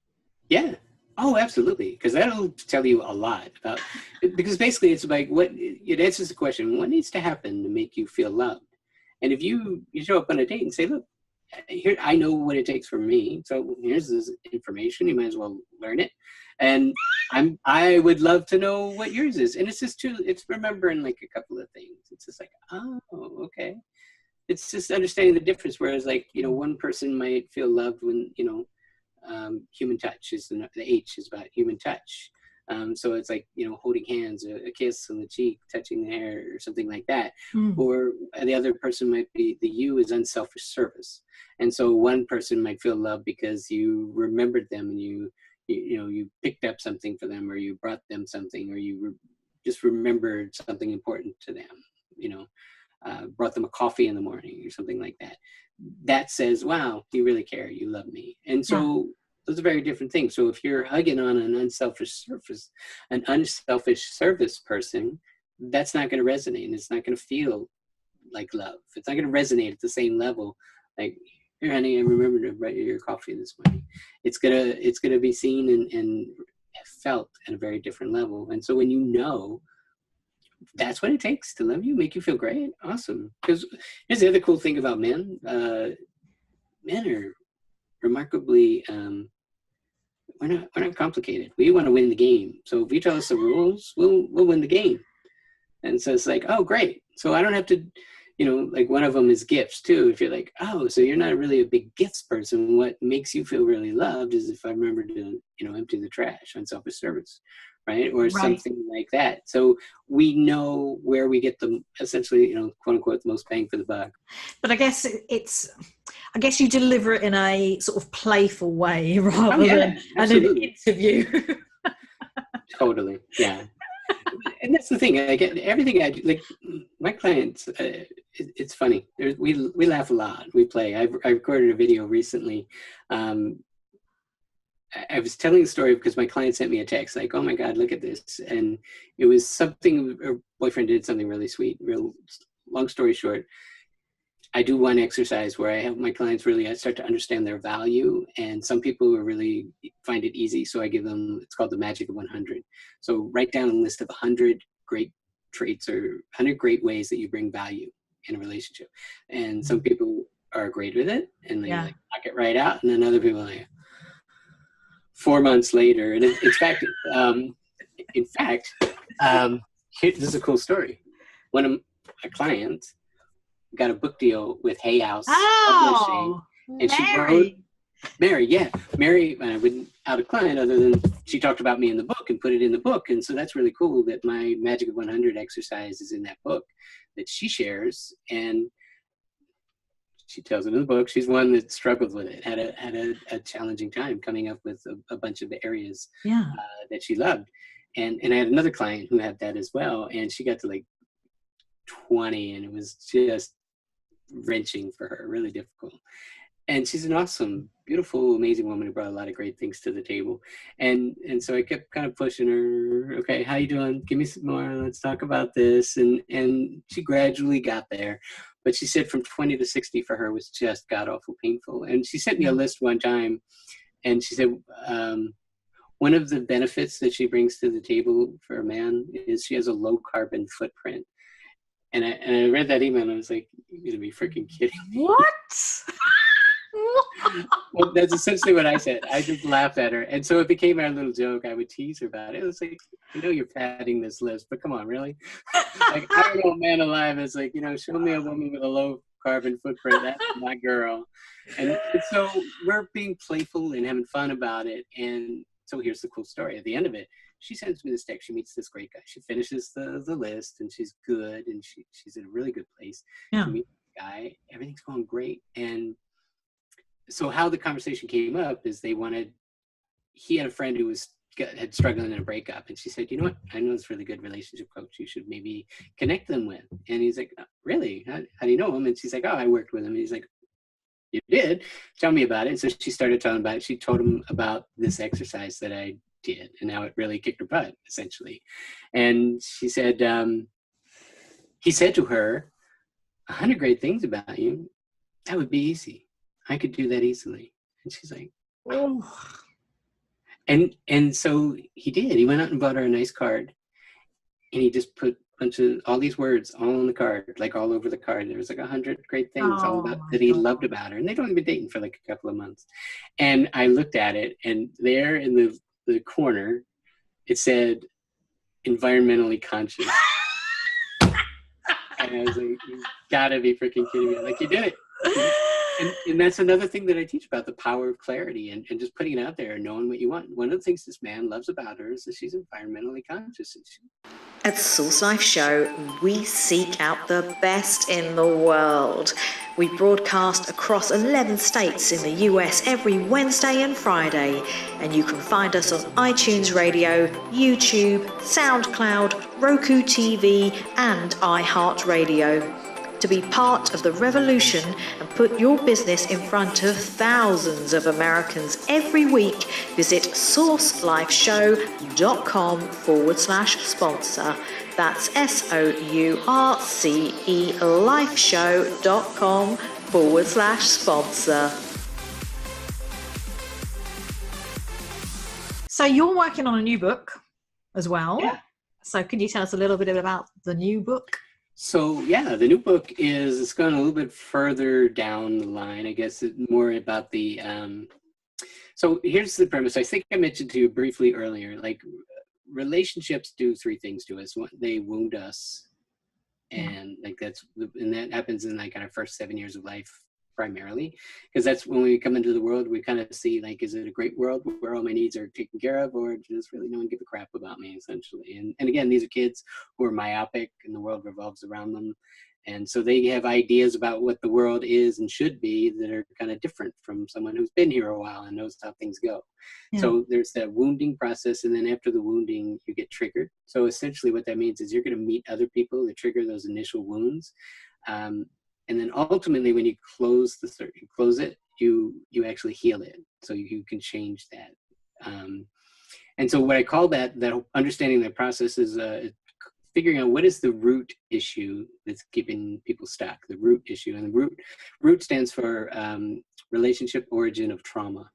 Yeah. Oh, absolutely. Because that'll tell you a lot about, because basically it's like it answers the question, what needs to happen to make you feel loved? And if you show up on a date and say, look, here, I know what it takes for me. So here's this information. You might as well learn it. And I would love to know what yours is. And it's just it's remembering like a couple of things. It's just like, oh, okay. It's just understanding the difference. Whereas like, one person might feel loved when, human touch is the H is about human touch. So it's like, holding hands, a kiss on the cheek, touching the hair, or something like that. Or the other person might be, the U is unselfish service. And so one person might feel loved because you remembered them, and you picked up something for them, or you brought them something, or you just remembered something important to them, brought them a coffee in the morning or something like that. That says, wow, you really care, you love me. And so those are very different things. So if you're hugging on an unselfish service person, that's not going to resonate, and it's not going to feel like love. It's not going to resonate at the same level. Like, here, honey, I remember to write you your coffee this morning. It's gonna be seen and felt at a very different level. And so when that's what it takes to love you, make you feel great, awesome. Because here's the other cool thing about men. Men are remarkably, we're not complicated. We want to win the game. So if you tell us the rules, we'll win the game. And so it's like, oh, great. So I don't have to, like one of them is gifts too. If you're like, oh, so you're not really a big gifts person. What makes you feel really loved is if I remember to, empty the trash, unselfish service, right? Or something like that. So we know where we get the, essentially, quote unquote, the most bang for the buck. But I guess you deliver it in a sort of playful way rather than an interview. Totally. Yeah. And that's the thing. I get everything I do, like my clients, it's funny. We laugh a lot. We play. I recorded a video recently. I was telling the story because my client sent me a text like, oh my God, look at this. And it was something, her boyfriend did something really sweet. Long story short, I do one exercise where I have my clients really start to understand their value. And some people really find it easy. So I give them, it's called the magic of 100. So write down a list of 100 great traits or 100 great ways that you bring value in a relationship. And some people are great with it and they like knock it right out. And then other people are like, 4 months later, and in fact, this is a cool story. One of my clients got a book deal with Hay House Publishing, and she wrote Mary. I wouldn't out a client other than she talked about me in the book and put it in the book, and so that's really cool that my Magic of 100 exercise is in that book that she shares, and she tells it in the book. She's one that struggled with it, had a challenging time coming up with a bunch of the areas that she loved. And I had another client who had that as well. And she got to like 20 and it was just wrenching for her, really difficult. And she's an awesome, beautiful, amazing woman who brought a lot of great things to the table. And so I kept kind of pushing her, okay, how you doing? Give me some more. Let's talk about this. And she gradually got there. But she said from 20 to 60 for her was just god-awful painful. And she sent me a list one time. And she said one of the benefits that she brings to the table for a man is she has a low-carbon footprint. And I read that email and I was like, you're going to be freaking kidding me. What? Well, that's essentially what I said. I just laughed at her. And so it became our little joke. I would tease her about it. It was like, I know you're padding this list, but come on, really? Like, I don't know a man alive is like, show me a woman with a low carbon footprint. That's my girl. And so we're being playful and having fun about it. And so here's the cool story. At the end of it, she sends me this text. She meets this great guy. She finishes the list and she's good. And she's in a really good place. Yeah. She meets the guy. Everything's going great. And so how the conversation came up is he had a friend who was had struggling in a breakup, and she said, you know what, I know this really good relationship coach you should maybe connect them with. And he's like, really? How do you know him? And she's like, oh, I worked with him. And he's like, you did? Tell me about it. And so she started telling about it. She told him about this exercise that I did and how it really kicked her butt, essentially. And she said, he said to her, 100 great things about you. That would be easy. I could do that easily. And she's like, oh. And so he did. He went out and bought her a nice card, and he just put a bunch of all these words all on the card, like all over the card. There was like 100 great things all about that he loved about her. And they'd only been dating for like a couple of months. And I looked at it, and there in the corner, it said, environmentally conscious. And I was like, you gotta be freaking kidding me. Like, you did it. And that's another thing that I teach about, the power of clarity and just putting it out there and knowing what you want. One of the things this man loves about her is that she's environmentally conscious. At SourceLife Show, we seek out the best in the world. We broadcast across 11 states in the US every Wednesday and Friday, and you can find us on iTunes Radio, YouTube, SoundCloud, Roku TV, and iHeartRadio. To be part of the revolution and put your business in front of thousands of Americans every week, visit sourcelifeshow.com/sponsor. That's SOURCE lifeshow.com/sponsor. So you're working on a new book as well. Yeah. So can you tell us a little bit about the new book? So yeah, the new book it's gone a little bit further down the line. I guess it's more about the, so here's the premise. I think I mentioned to you briefly earlier, like relationships do three things to us. One, they wound us. And like and that happens in like our first 7 years of life primarily, because that's when we come into the world, we kind of see like, is it a great world where all my needs are taken care of, or does really no one give a crap about me, essentially? And again, these are kids who are myopic and the world revolves around them. And so they have ideas about what the world is and should be that are kind of different from someone who's been here a while and knows how things go. Yeah. So there's that wounding process. And then after the wounding, you get triggered. So essentially what that means is you're going to meet other people that trigger those initial wounds. And then ultimately, when you close it, you actually heal it. So you can change that. And so what I call that understanding that process is figuring out what is the root issue that's keeping people stuck, the root issue. And the root stands for relationship origin of trauma.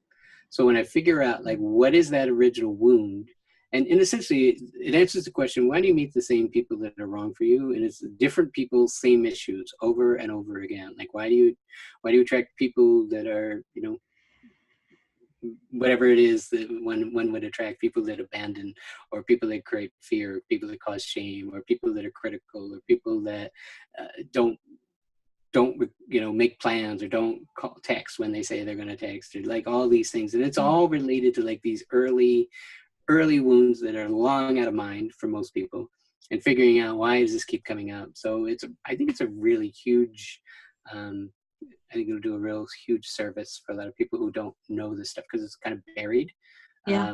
So when I figure out like what is that original wound, and essentially it answers the question, why do you meet the same people that are wrong for you? And it's different people, same issues over and over again. Like why do you attract people that are, you know, whatever it is that one would attract, people that abandon, or people that create fear, people that cause shame, or people that are critical, or people that don't make plans, or don't text when they say they're going to text, or like all these things. And it's all related to like these early wounds that are long out of mind for most people, and figuring out why does this keep coming up. So I think it's a really huge, I think it'll do a real huge service for a lot of people who don't know this stuff, because it's kind of buried. Yeah.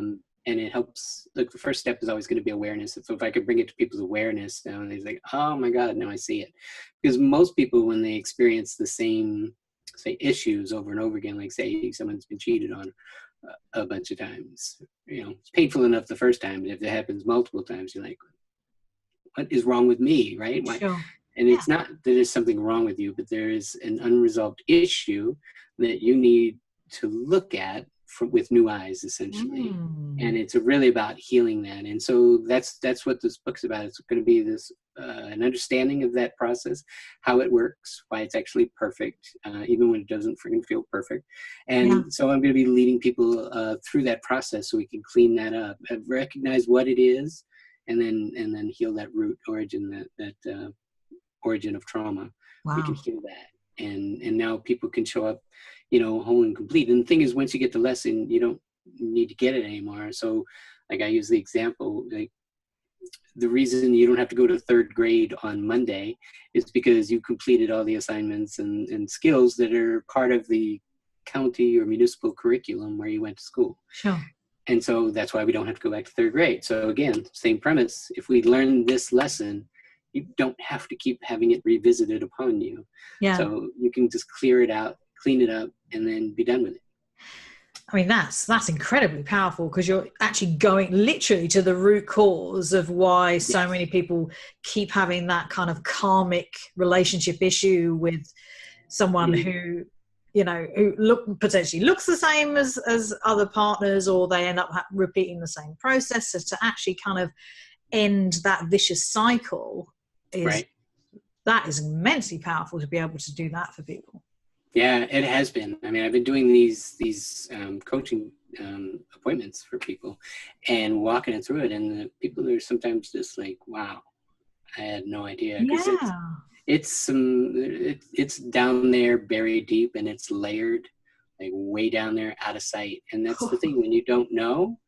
And it helps, like the first step is always going to be awareness. So if I could bring it to people's awareness now, and they're like, oh my God, now I see it. Because most people, when they experience the same, say, issues over and over again, like say someone's been cheated on a bunch of times, you know, it's painful enough the first time, but if it happens multiple times, you're like, what is wrong with me, right? Why? Sure. And it's not that there's something wrong with you, but there is an unresolved issue that you need to look at with new eyes, essentially. And it's really about healing that. And so that's what this book's about. It's going to be this an understanding of that process, how it works, why it's actually perfect, even when it doesn't freaking feel perfect. And so I'm going to be leading people through that process so we can clean that up, recognize what it is, and then heal that root origin, that origin of trauma. Wow. We can heal that. And now people can show up, you know, whole and complete. And the thing is, once you get the lesson, you don't need to get it anymore. So like I use the example, like the reason you don't have to go to third grade on Monday is because you completed all the assignments and skills that are part of the county or municipal curriculum where you went to school. Sure. And so that's why we don't have to go back to third grade. So again, same premise. If we learn this lesson, you don't have to keep having it revisited upon you. Yeah. So you can just clear it out, clean it up, and then be done with it. I mean, that's incredibly powerful, because you're actually going literally to the root cause of why so many people keep having that kind of karmic relationship issue with someone who, you know, who potentially looks the same as other partners, or they end up repeating the same process. So to actually kind of end that vicious cycle that is immensely powerful, to be able to do that for people. Yeah, it has been. I mean, I've been doing these coaching appointments for people and walking it through it, and the people are sometimes just like, "Wow, I had no idea." Because it's down there, buried deep, and it's layered, like way down there, out of sight. And that's the thing, when you don't know,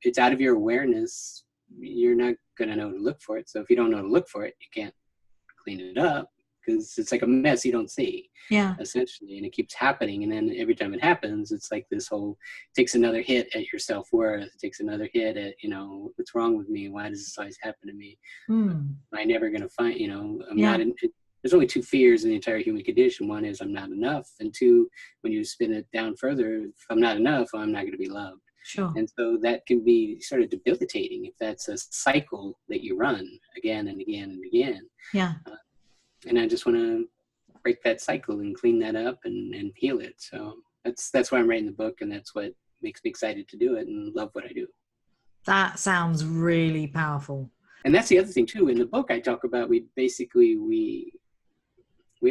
it's out of your awareness. You're not gonna know to look for it. So if you don't know to look for it, you can't clean it up, because it's like a mess you don't see, essentially, and it keeps happening. And then every time it happens, it's like this whole, takes another hit at your self-worth. It takes another hit at, you know, what's wrong with me? Why does this always happen to me? Am I never going to find, you know, there's only two fears in the entire human condition. One is I'm not enough. And two, when you spin it down further, if I'm not enough, I'm not going to be loved. Sure. And so that can be sort of debilitating if that's a cycle that you run again and again and again. Yeah. And I just want to break that cycle and clean that up and heal it. So that's why I'm writing the book, and that's what makes me excited to do it and love what I do. That sounds really powerful. And that's the other thing too. In the book, I talk about we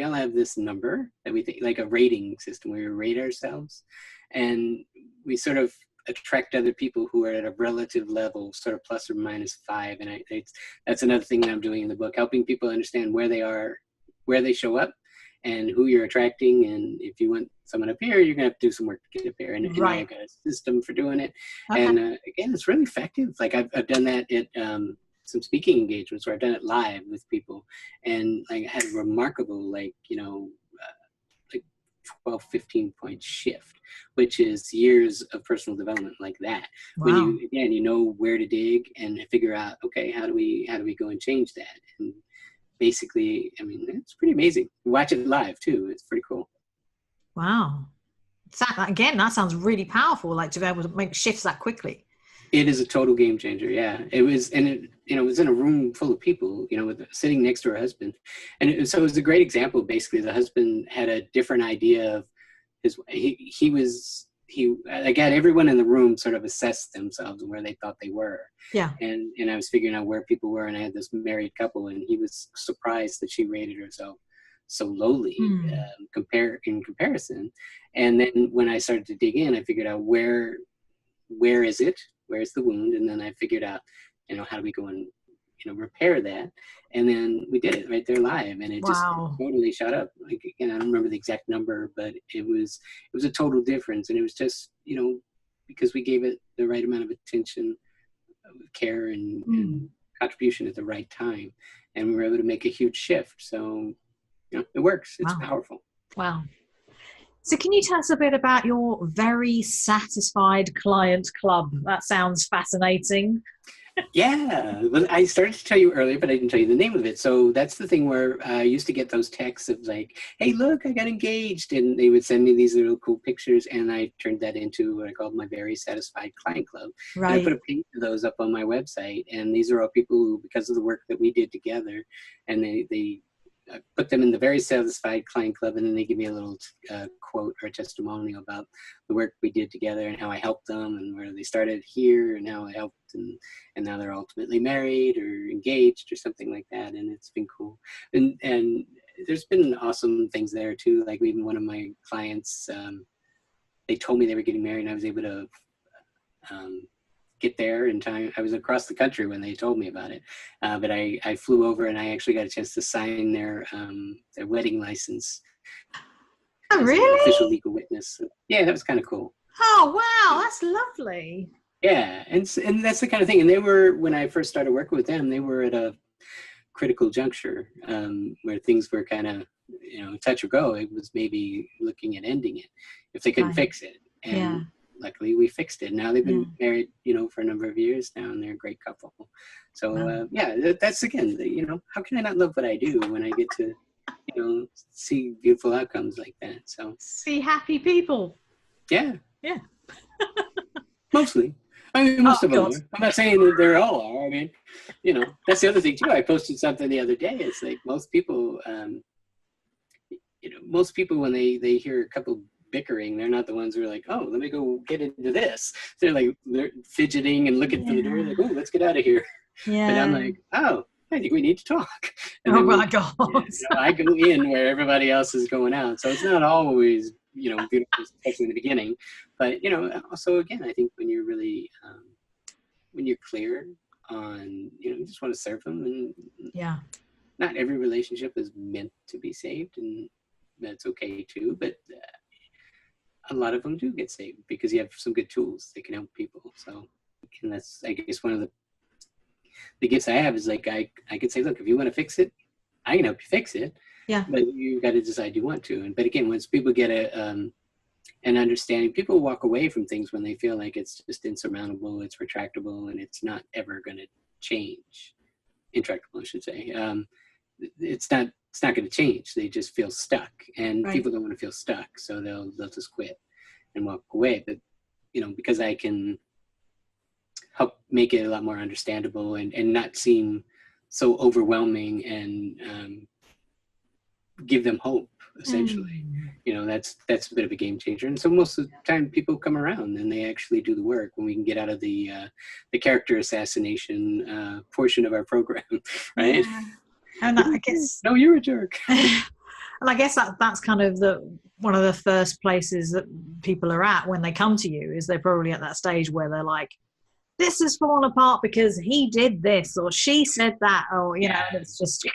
all have this number that we think, like a rating system, where we rate ourselves, and we sort of attract other people who are at a relative level, sort of plus or minus 5. And that's another thing that I'm doing in the book, helping people understand where they are, where they show up, and who you're attracting. And if you want someone up here, you're gonna have to do some work to get up here. And I've got a system for doing it. Okay. And again, it's really effective. Like I've done that at some speaking engagements where I've done it live with people, and like I had a remarkable, like, you know, 12, 15 point shift, which is years of personal development like that. Wow. When you, again, you know where to dig and figure out, okay, how do we go and change that? And basically, I mean, it's pretty amazing. Watch it live too. It's pretty cool. Wow. Again, that sounds really powerful, like to be able to make shifts that quickly. It is a total game changer. Yeah, it was. And it, you know, it was in a room full of people, you know, sitting next to her husband. And so it was a great example. Basically, the husband had a different idea of I got everyone in the room sort of assessed themselves and where they thought they were. Yeah. And I was figuring out where people were, and I had this married couple, and he was surprised that she rated herself so lowly in comparison. And then when I started to dig in, I figured out where is it? Where's the wound? And then I figured out, you know, how do we go and, you know, repair that? And then we did it right there live, and it just totally shot up. Like, again, I don't remember the exact number, but it was a total difference. And it was just, you know, because we gave it the right amount of attention, care, and contribution at the right time, and we were able to make a huge shift. So, you know, it works. It's powerful. Wow. So can you tell us a bit about your Very Satisfied Client Club? That sounds fascinating. Yeah, well, I started to tell you earlier, but I didn't tell you the name of it. So that's the thing where I used to get those texts of like, hey, look, I got engaged. And they would send me these little cool pictures. And I turned that into what I called my Very Satisfied Client Club. Right. And I put a page of those up on my website. And these are all people who, because of the work that we did together, and they I put them in the Very Satisfied Client Club, and then they give me a little quote or a testimonial about the work we did together and how I helped them, and where they started here and how I helped, and now they're ultimately married or engaged or something like that. And it's been cool. And there's been awesome things there too. Like even one of my clients, they told me they were getting married, and I was able to get there in time. I was across the country when they told me about it, but I flew over, and I actually got a chance to sign their wedding license. Oh, really? Official legal witness. Yeah, that was kind of cool. Oh, wow, that's lovely. Yeah, and that's the kind of thing. And they were, when I first started working with them, they were at a critical juncture where things were kind of, you know, touch or go. It was maybe looking at ending it if they couldn't fix it. And luckily we fixed it. Now they've been married, for a number of years now, and they're a great couple. So that's again, how can I not love what I do when I get to, see beautiful outcomes like that? So see happy people. Yeah. Mostly. I mean, most of them are. I'm not saying that they all are. I mean, that's the other thing too. I posted something the other day. It's like most people, when they hear a couple bickering, they're not the ones who are like, oh, let me go get into this. They're fidgeting and looking for the door, like, oh, let's get out of here. Yeah. But I'm like, oh, I think we need to talk. And my God. I go in where everybody else is going out. So it's not always, beautiful, especially in the beginning. But, also, again, I think when you're really, when you're clear on, you just want to serve them. And not every relationship is meant to be saved. And that's okay too. But a lot of them do get saved because you have some good tools that can help people. So, and that's, I guess, one of the gifts I have is like, I could say, look, if you want to fix it, I can help you fix it. Yeah. But you got to decide you want to. But again, once people get an understanding, people walk away from things when they feel like it's just insurmountable, it's retractable, and it's not ever going to change. Intractable, I should say. It's not going to change. They just feel stuck, and people don't want to feel stuck, so they'll just quit and walk away. But because I can help make it a lot more understandable and not seem so overwhelming, and give them hope, essentially. That's a bit of a game changer. And so most of the time people come around and they actually do the work when we can get out of the character assassination portion of our program, right? Yeah. And I guess no, you're a jerk. And I guess that's kind of one of the first places that people are at when they come to you, is they're probably at that stage where they're like, this is falling apart because he did this or she said that, or it's just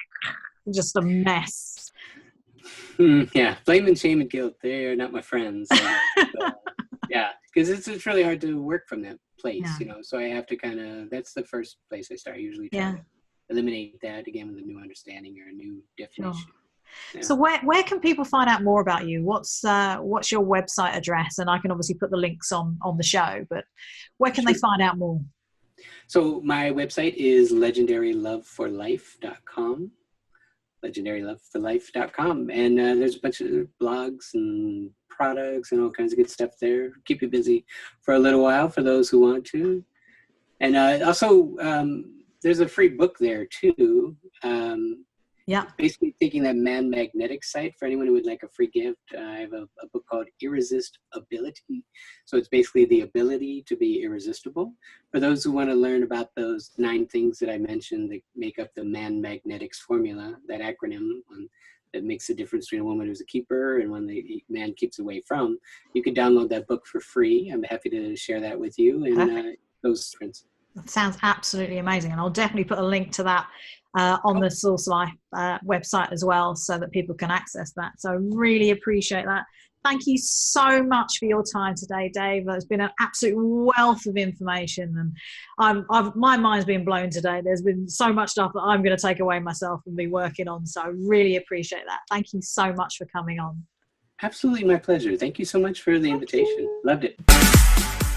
a mess. Yeah, blame and shame and guilt, they're not my friends. Because it's really hard to work from that place, so I have to that's the first place I start. I usually try to eliminate that again with a new understanding or a new definition. Sure. Yeah. So where can people find out more about you? What's your website address? And I can obviously put the links on the show, but where can they find out more? So my website is legendaryloveforlife.com. legendaryloveforlife.com, and there's a bunch of blogs and products and all kinds of good stuff there. Keep you busy for a little while for those who want to. And also there's a free book there too. Basically taking that man magnetic site for anyone who would like a free gift. I have a book called Irresistibility. So it's basically the ability to be irresistible. For those who want to learn about those 9 things that I mentioned that make up the man magnetics formula, that acronym that makes the difference between a woman who's a keeper and one the man keeps away from, you can download that book for free. I'm happy to share that with you. And those friends. That sounds absolutely amazing. And I'll definitely put a link to that on the SourceLife website as well, so that people can access that. So I really appreciate that. Thank you so much for your time today, Dave. It's been an absolute wealth of information, and my mind's been blown today. There's been so much stuff that I'm going to take away myself and be working on. So I really appreciate that. Thank you so much for coming on. Absolutely, my pleasure. Thank you so much for the invitation. Loved it.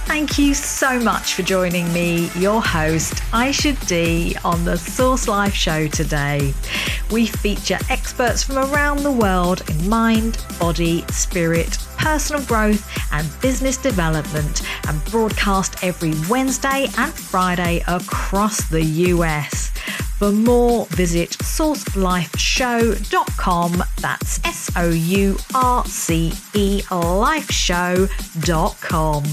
Thank you so much for joining me, your host, Ayse D, on the SourceLife Show today. We feature experts from around the world in mind, body, spirit, personal growth and business development, and broadcast every Wednesday and Friday across the US. For more, visit sourcelifeshow.com. That's SOURCE lifeshow.com.